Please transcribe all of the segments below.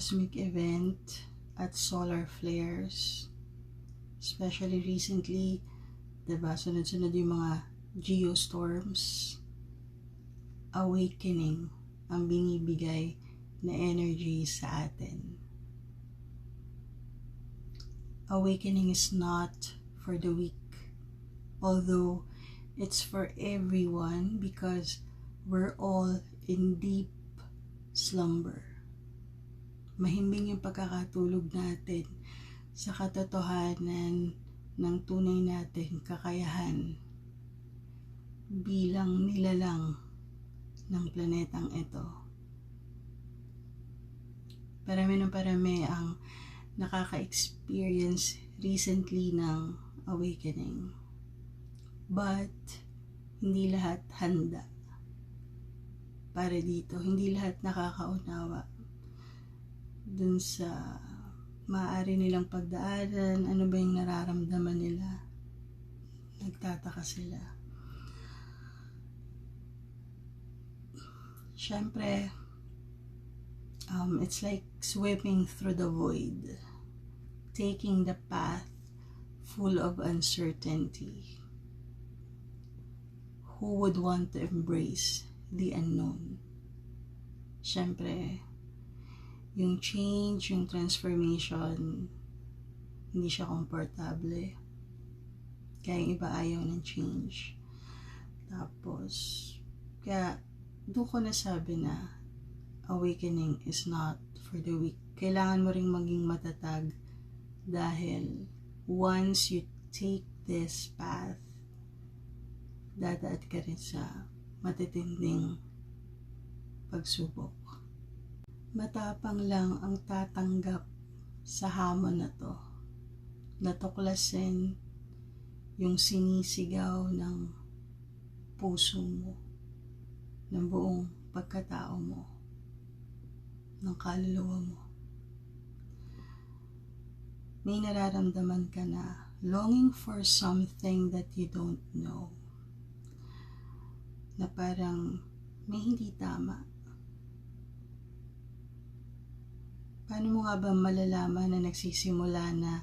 cosmic event at solar flares. Especially recently, diba, sunod-sunod yung mga geostorms. Awakening ang binibigay na energy sa atin. Awakening is not for the weak, although it's for everyone because we're all in deep slumber. Mahimbing yung pagkakatulog natin sa katotohanan ng tunay natin kakayahan bilang nilalang ng planetang ito. Parami ng parami ang nakaka-experience recently ng awakening. But hindi lahat handa para dito. Hindi lahat nakakaunawa dun sa maaari nilang pagdaanan, ano ba yung nararamdaman nila. Nagtataka sila. Siyempre, it's like swimming through the void, taking the path full of uncertainty. Who would want to embrace the unknown? Siyempre, yung change, yung transformation, hindi siya komportable. Kaya yung iba ayaw ng change. Tapos, kaya doon ko nasabi na awakening is not for the weak. Kailangan mo ring maging matatag dahil once you take this path, dadaat ka rin sa matitinding pagsubok. Matapang lang ang tatanggap sa hamon na to. Natuklasin yung sinisigaw ng puso mo, ng buong pagkatao mo, ng kaluluwa mo. May nararamdaman ka na longing for something that you don't know. Na parang may hindi tama. Paano mo nga ba malalaman na nagsisimula na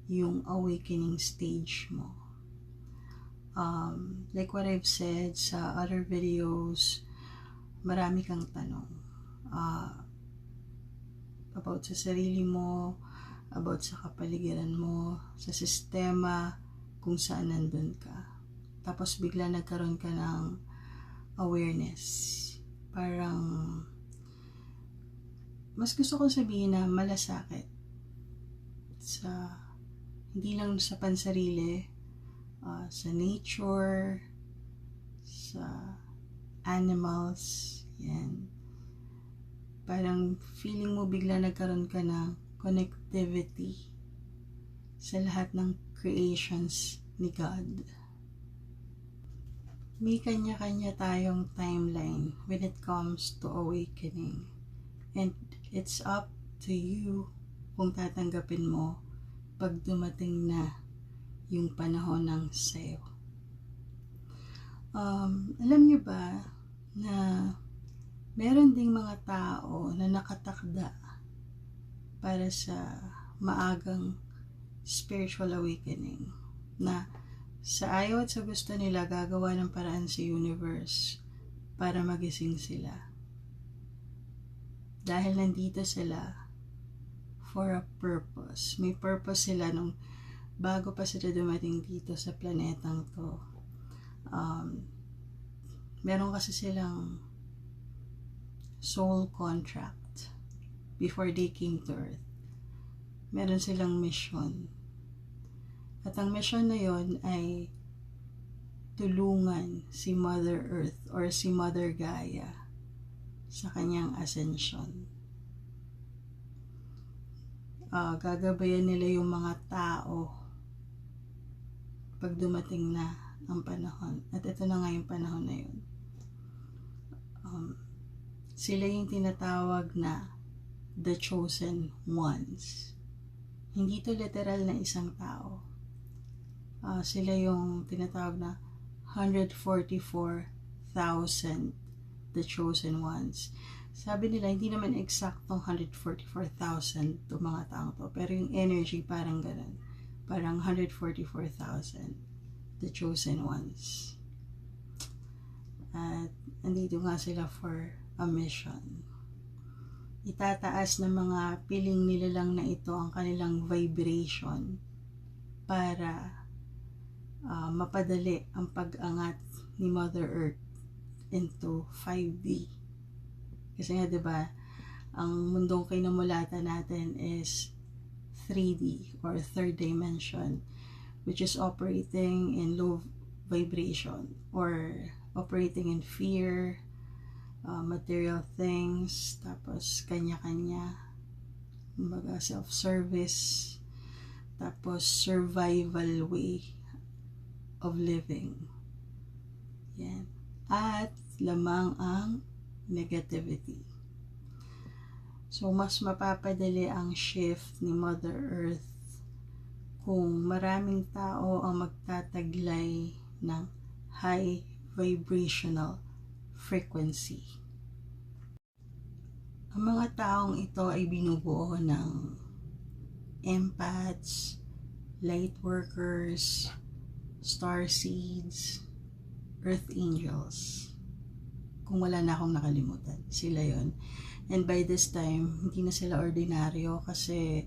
yung awakening stage mo? Like what I've said sa other videos, marami kang tanong about sa sarili mo, about sa kapaligiran mo, sa sistema, kung saan nandun ka. Tapos bigla nagkaroon ka ng awareness. Parang mas gusto kong sabihin na malasakit sa hindi lang sa pansarili, sa nature, sa animals, yan. Parang feeling mo bigla nagkaroon ka ng connectivity sa lahat ng creations ni God. May kanya-kanya tayong timeline when it comes to awakening. And it's up to you kung tatanggapin mo pag dumating na yung panahon ng sayo. Alam niyo ba na meron ding mga tao na nakatakda para sa maagang spiritual awakening na sa ayaw at sa gusto nila gagawa ng paraan sa universe para magising sila. Dahil nandito sila for a purpose. May purpose sila nung bago pa sila dumating dito sa planetang to. Meron kasi silang soul contract before they came to Earth. Meron silang mission. At ang mission na yon ay tulungan si Mother Earth or si Mother Gaia sa kanyang ascension. Gagabayan nila yung mga tao pag dumating na ang panahon. At ito na nga yung panahon na yun. Sila yung tinatawag na the chosen ones. Hindi to literal na isang tao. Sila yung tinatawag na 144,000 the chosen ones. sabi nila, hindi naman eksaktong 144,000 to mga taong to. Pero yung energy parang ganun. Parang 144,000. The chosen ones. At andito nga sila for a mission. Itataas ng mga piling nila lang na ito ang kanilang vibration para mapadali ang pag-angat ni Mother Earth into 5D. Kasi nga, diba, ang mundong kinamulatan natin is 3D or third dimension, which is operating in low vibration or operating in fear, material things, tapos kanya-kanya, kumbaga self-service, tapos survival way of living. Yan. At lamang ang negativity. So, mas mapapadali ang shift ni Mother Earth kung maraming tao ang magtataglay ng high vibrational frequency. Ang mga taong ito ay binubuo ng empaths, light workers, star seeds, earth angels. Kung wala na akong nakalimutan, sila yon. And by this time, hindi na sila ordinaryo kasi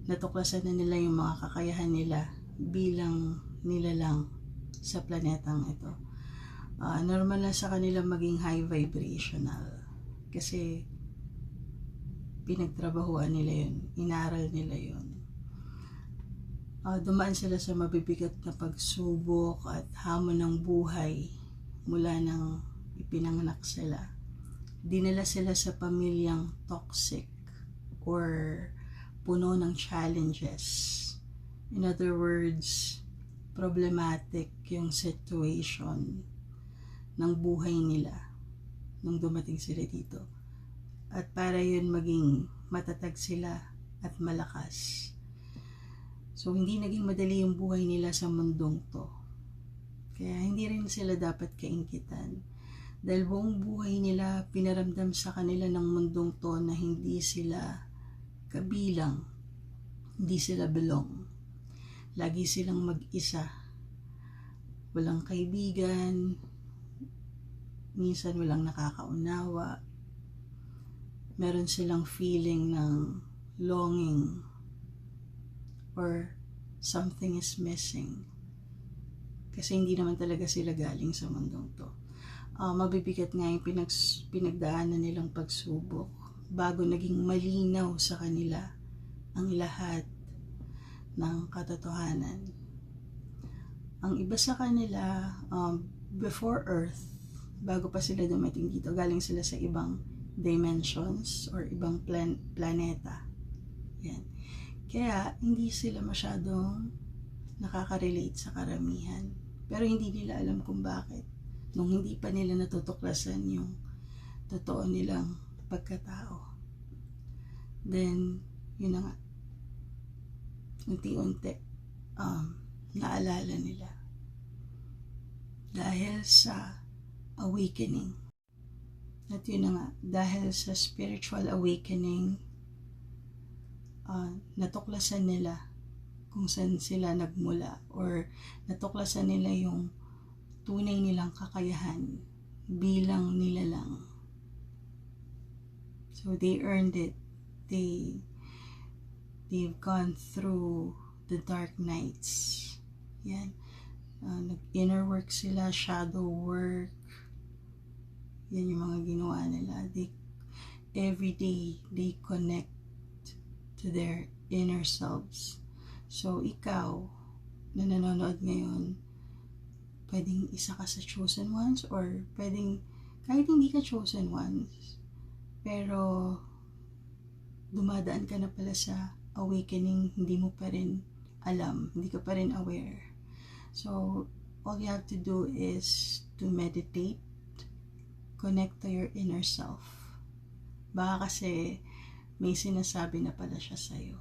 natuklasan na nila yung mga kakayahan nila bilang nila lang sa planetang ito. Normal na sa kanila maging high vibrational kasi pinagtrabahuan nila yun, inaral nila yun. Dumaan sila sa mabibigat na pagsubok at hamon ng buhay mula nang ipinanganak sila. Dinala sila sa pamilyang toxic or puno ng challenges. In other words, problematic yung situation ng buhay nila nung dumating sila dito. At para yun maging matatag sila at malakas. So, hindi naging madali yung buhay nila sa mundong to. Kaya hindi rin sila dapat kainggitan. Dahil buong buhay nila pinaramdam sa kanila ng mundong to na hindi sila kabilang, hindi sila belong. Lagi silang mag-isa. Walang kaibigan, minsan walang nakakaunawa. Meron silang feeling ng longing or something is missing. Kasi hindi naman talaga sila galing sa mundong to. Mabibigat nga yung pinagdaanan nilang pagsubok bago naging malinaw sa kanila ang lahat ng katotohanan. Ang iba sa kanila, before Earth, bago pa sila dumating dito, galing sila sa ibang dimensions or ibang planeta. Yan. Kaya hindi sila masyadong nakaka-relate sa karamihan. Pero hindi nila alam kung bakit. Nung hindi pa nila natutuklasan yung totoo nilang pagkatao. Then, yun na nga. Unti-unti, naalala nila. Dahil sa awakening. At yun na nga, dahil sa spiritual awakening, natuklasan nila kung saan sila nagmula or natuklasan nila yung tunay nilang kakayahan bilang nila lang. So they earned it. They've gone through the dark nights. Yan. Nag-inner work sila, shadow work. Yan yung mga ginawa nila. Every day, they connect to their inner selves. So, ikaw, na nanonood ngayon, pwedeng isa ka sa chosen ones or pwedeng kahit hindi ka chosen ones, pero dumadaan ka na pala sa awakening, hindi mo pa rin alam, hindi ka pa rin aware. So, all you have to do is to meditate, connect to your inner self. Baka kasi may sinasabi na pala siya sa'yo.